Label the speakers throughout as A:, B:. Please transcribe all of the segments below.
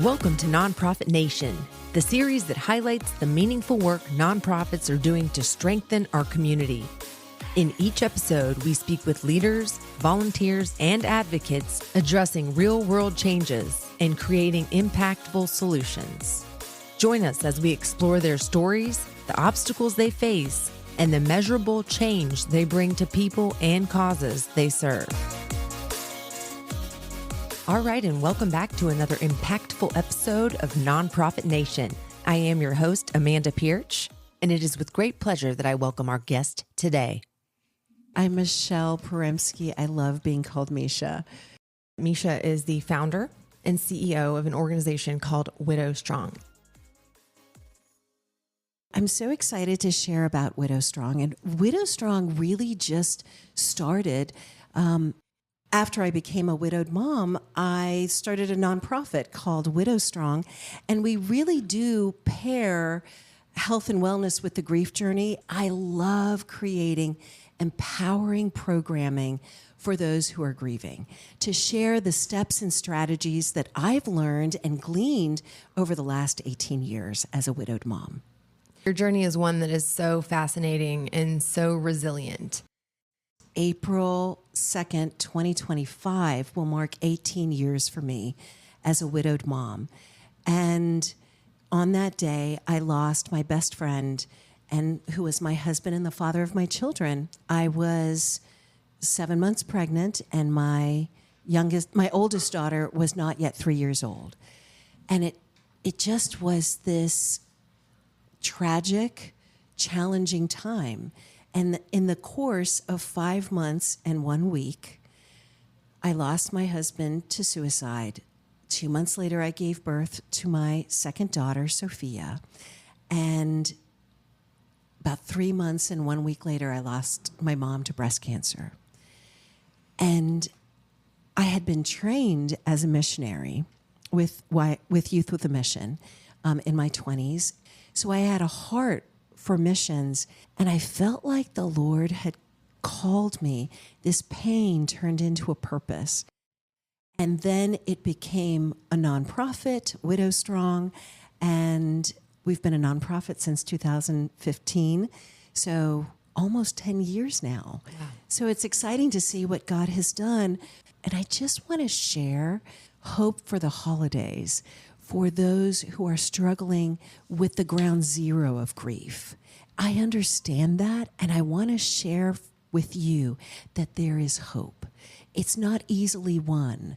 A: Welcome to Nonprofit Nation, the series that highlights the meaningful work nonprofits are doing to strengthen our community. In each episode, we speak with leaders, volunteers, and advocates addressing real-world changes and creating impactful solutions. Join us as we explore their stories, the obstacles they face, and the measurable change they bring to people and causes they serve. All right, and welcome back to another impactful episode of Nonprofit Nation. I am your host, Amanda Pierce, and it is with great pleasure that I welcome our guest today.
B: I'm Michelle Poremski. I love being called Misha.
A: Misha is the founder and CEO of an organization called Widow Strong.
B: I'm so excited to share about Widow Strong. And Widow Strong really just started after I became a widowed mom. I started a nonprofit called Widow Strong, and we really do pair health and wellness with the grief journey. I love creating empowering programming for those who are grieving, to share the steps and strategies that I've learned and gleaned over the last 18 years as a widowed mom.
A: Your journey is one that is so fascinating and so resilient.
B: April 2nd, 2025 will mark 18 years for me as a widowed mom. And on that day, I lost my best friend, and who was my husband and the father of my children. I was 7 months pregnant, and my oldest daughter was not yet 3 years old. And it just was this tragic, challenging time. And in the course of 5 months and 1 week, I lost my husband to suicide. 2 months later, I gave birth to my second daughter, Sophia. And about 3 months and 1 week later, I lost my mom to breast cancer. And I had been trained as a missionary with Youth with a Mission in my 20s. So I had a heart for missions, and I felt like the Lord had called me. This pain turned into a purpose. And then it became a nonprofit, Widow Strong, and we've been a nonprofit since 2015, so almost 10 years now. Wow. So it's exciting to see what God has done. And I just want to share hope for the holidays for those who are struggling with the ground zero of grief. I understand that, and I want to share with you that there is hope. It's not easily won.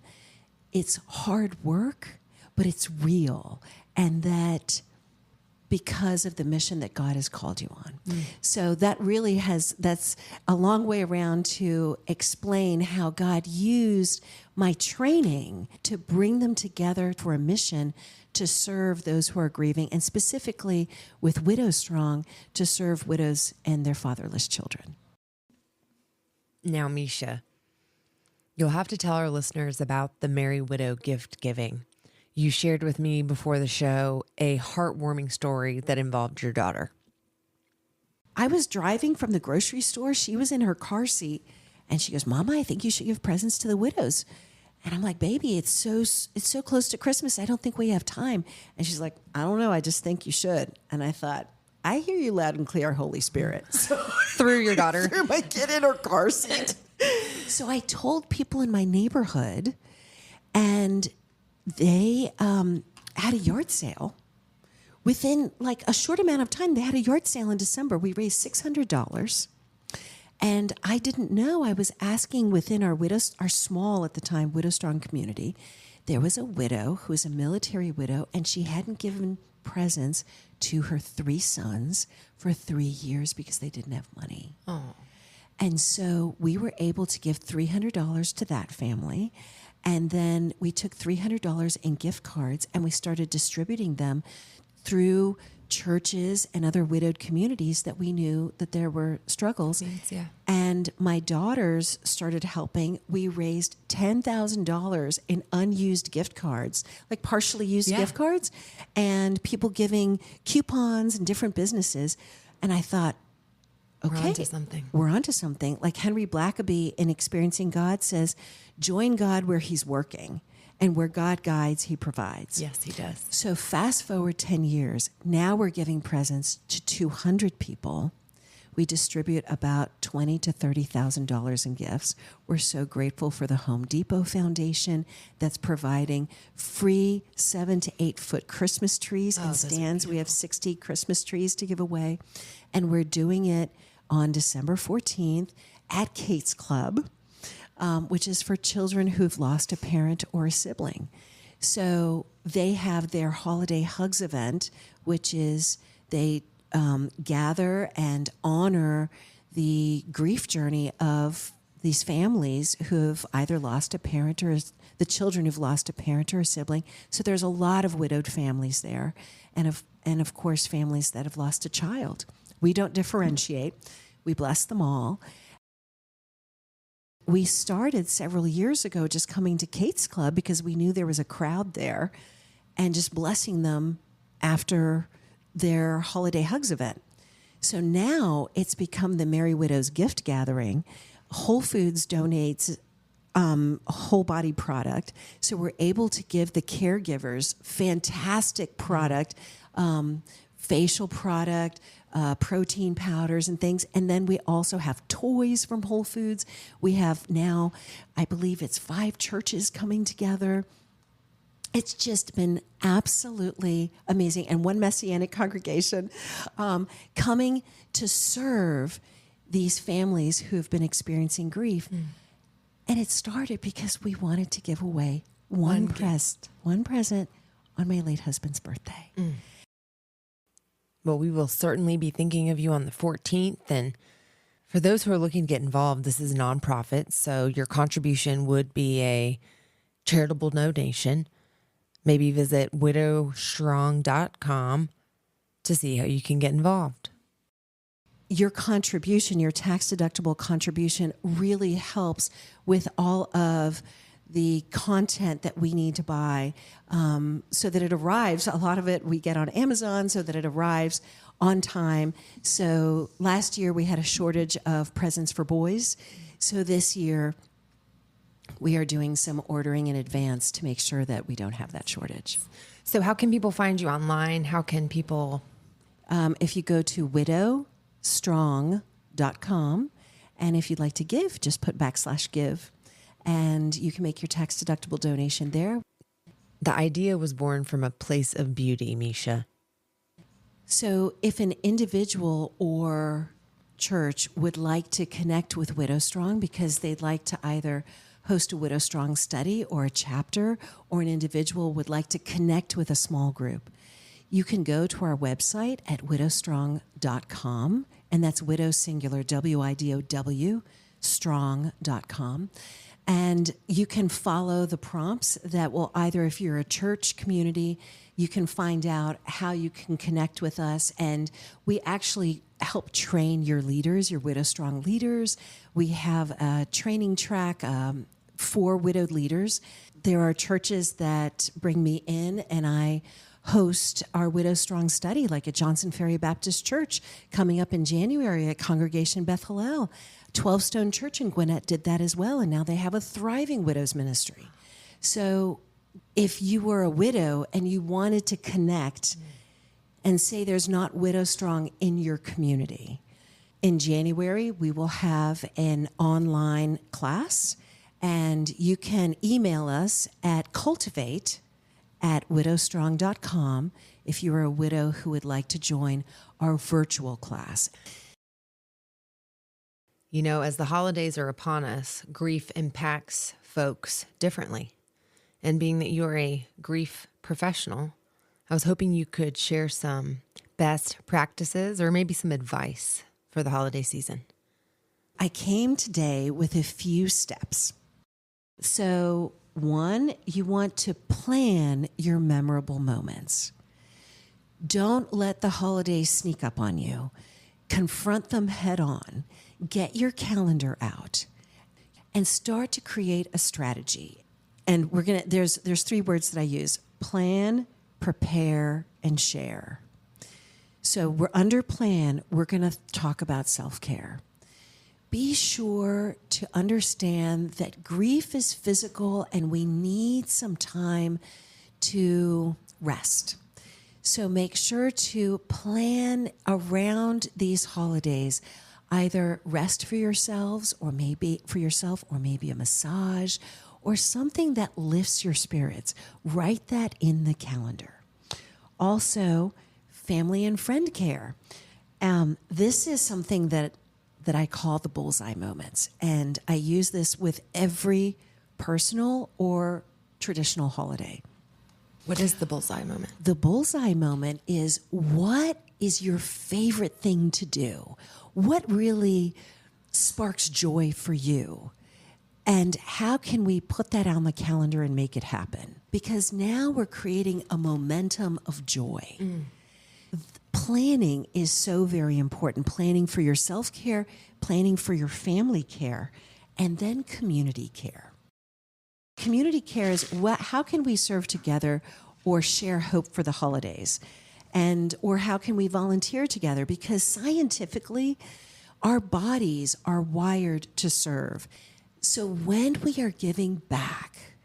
B: It's hard work, but it's real, and that because of the mission that God has called you on. So that really that's a long way around to explain how God used my training to bring them together for a mission to serve those who are grieving, and specifically with Widow Strong, to serve widows and their fatherless children.
A: Now, Misha, you'll have to tell our listeners about the Merry Widow gift giving. You shared with me before the show a heartwarming story that involved your daughter.
B: I was driving from the grocery store. She was in her car seat, and she goes, "Mama, I think you should give presents to the widows." And I'm like, "Baby, it's so close to Christmas. I don't think we have time." And she's like, "I don't know. I just think you should." And I thought, I hear you loud and clear, Holy Spirit. So
A: through your daughter.
B: Through my kid in her car seat. So I told people in my neighborhood, and they had a yard sale. Within like a short amount of time, they had a yard sale in December. We raised $600. And I didn't know. I was asking within our small at the time Widow Strong community. There was a widow who was a military widow, and she hadn't given presents to her 3 sons for 3 years because they didn't have money.
A: Oh.
B: And so we were able to give $300 to that family. And then we took $300 in gift cards, and we started distributing them through churches and other widowed communities that we knew that there were struggles.
A: Yeah.
B: And my daughters started helping. We raised $10,000 in unused gift cards, like partially used gift cards, and people giving coupons and different businesses. And I thought, okay, we're onto something. Like Henry Blackaby in Experiencing God says, join God where he's working. And where God guides, he provides.
A: Yes, he does.
B: So fast forward 10 years. Now we're giving presents to 200 people. We distribute about $20,000 to $30,000 in gifts. We're so grateful for the Home Depot Foundation that's providing free 7 to 8 foot Christmas trees and stands. We have 60 Christmas trees to give away. And we're doing it on December 14th at Kate's Club, which is for children who've lost a parent or a sibling. So they have their Holiday Hugs event, which is they gather and honor the grief journey of these families who've either lost a parent or the children who've lost a parent or a sibling. So there's a lot of widowed families there, and of course families that have lost a child. We don't differentiate. We bless them all. We started several years ago just coming to Kate's Club because we knew there was a crowd there and just blessing them after their Holiday Hugs event. So now it's become the Merry Widows gift gathering. Whole Foods donates whole body product. So we're able to give the caregivers fantastic product, facial product, protein powders and things. And then we also have toys from Whole Foods. We have now, I believe it's 5 churches coming together. It's just been absolutely amazing. And one Messianic congregation coming to serve these families who've been experiencing grief. And it started because we wanted to give away one present on my late husband's birthday.
A: Well, we will certainly be thinking of you on the 14th. And for those who are looking to get involved, this is a nonprofit, so your contribution would be a charitable donation. Maybe visit widowstrong.com to see how you can get involved.
B: Your contribution, your tax-deductible contribution, really helps with all of the content that we need to buy so that it arrives. A lot of it we get on Amazon so that it arrives on time. So last year we had a shortage of presents for boys. So this year we are doing some ordering in advance to make sure that we don't have that shortage.
A: So how can people find you online? How can people...
B: If you go to widowstrong.com, and if you'd like to give, just put /give, and you can make your tax-deductible donation there.
A: The idea was born from a place of beauty, Misha.
B: So if an individual or church would like to connect with Widow Strong because they'd like to either host a Widow Strong study or a chapter, or an individual would like to connect with a small group, you can go to our website at widowstrong.com, and that's widow singular, WIDOW, strong.com. And you can follow the prompts that will either, if you're a church community, you can find out how you can connect with us. And we actually help train your leaders, your Widow Strong leaders. We have a training track for widowed leaders. There are churches that bring me in and I host our Widow Strong study, like at Johnson Ferry Baptist Church coming up in January at Congregation Beth Hallel. 12 Stone Church in Gwinnett did that as well, and now they have a thriving widows ministry. So if you were a widow and you wanted to connect and say there's not Widow Strong in your community, in January we will have an online class, and you can email us at cultivate@widowstrong.com if you are a widow who would like to join our virtual class.
A: You know, as the holidays are upon us, grief impacts folks differently. And being that you're a grief professional, I was hoping you could share some best practices or maybe some advice for the holiday season.
B: I came today with a few steps. So, one, you want to plan your memorable moments. Don't let the holidays sneak up on you. Confront them head on. Get your calendar out and start to create a strategy. And there's 3 words that I use: plan, prepare, and share. So we're under plan, we're going to talk about self-care. be sure to understand that grief is physical and we need some time to rest. So make sure to plan around these holidays, either rest for yourselves or maybe a massage or something that lifts your spirits. Write that in the calendar. Also, family and friend care. This is something that I call the bullseye moments. And I use this with every personal or traditional holiday.
A: What is the bullseye moment?
B: The bullseye moment is, what is your favorite thing to do? What really sparks joy for you? And how can we put that on the calendar and make it happen? Because now we're creating a momentum of joy. Planning is so very important. Planning for your self-care, planning for your family care, and then community care. Community care is how can we serve together or share hope for the holidays? Or how can we volunteer together? Because scientifically, our bodies are wired to serve. So when we are giving back,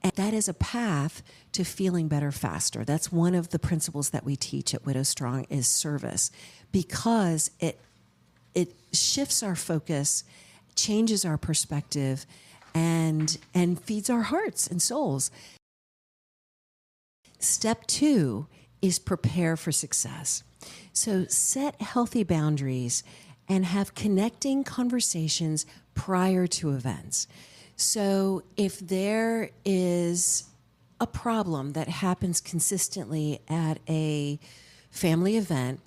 B: and that is a path to feeling better faster. That's one of the principles that we teach at Widow Strong is service, because it shifts our focus, changes our perspective, and feeds our hearts and souls. Step 2 is prepare for success. So set healthy boundaries and have connecting conversations prior to events. So if there is a problem that happens consistently at a family event,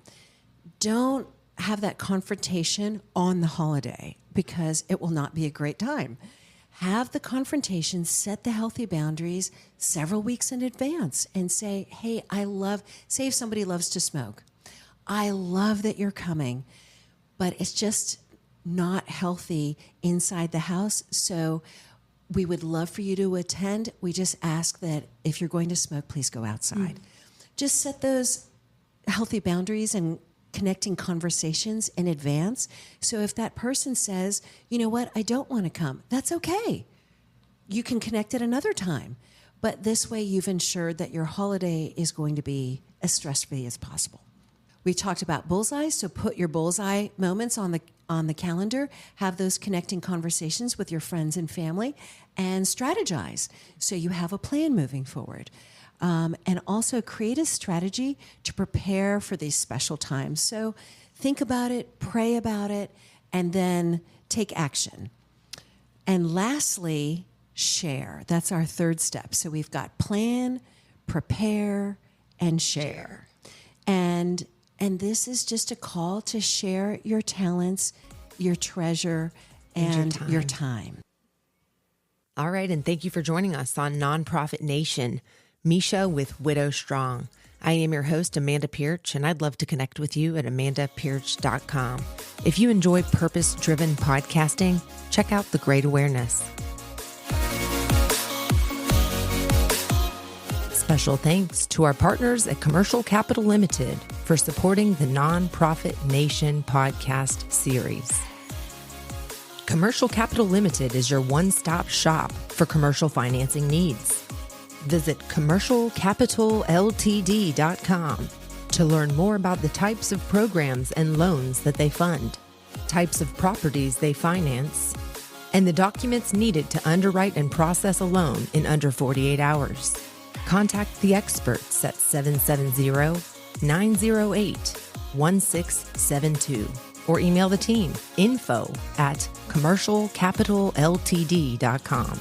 B: don't have that confrontation on the holiday because it will not be a great time. Have the confrontation, set the healthy boundaries several weeks in advance and say, hey, say if somebody loves to smoke, I love that you're coming, but it's just not healthy inside the house. So we would love for you to attend. We just ask that if you're going to smoke, please go outside. Just set those healthy boundaries and connecting conversations in advance. So if that person says, you know what, I don't want to come, that's okay. You can connect at another time. But this way you've ensured that your holiday is going to be as stress-free as possible. We talked about bullseyes, so put your bullseye moments on the calendar, have those connecting conversations with your friends and family, and strategize so you have a plan moving forward. And also create a strategy to prepare for these special times. So think about it, pray about it, and then take action. And lastly, share. That's our third step. So we've got plan, prepare, and share. And this is just a call to share your talents, your treasure, and your time.
A: All right, and thank you for joining us on Nonprofit Nation, Misha with Widow Strong. I am your host, Amanda Pirch, and I'd love to connect with you at amandapirch.com. If you enjoy purpose-driven podcasting, check out The Great Awareness. Special thanks to our partners at Commercial Capital Limited for supporting the Nonprofit Nation podcast series. Commercial Capital Limited is your one-stop shop for commercial financing needs. Visit commercialcapitalltd.com to learn more about the types of programs and loans that they fund, types of properties they finance, and the documents needed to underwrite and process a loan in under 48 hours. Contact the experts at 770-908-1672 or email the team info@commercialcapitalltd.com.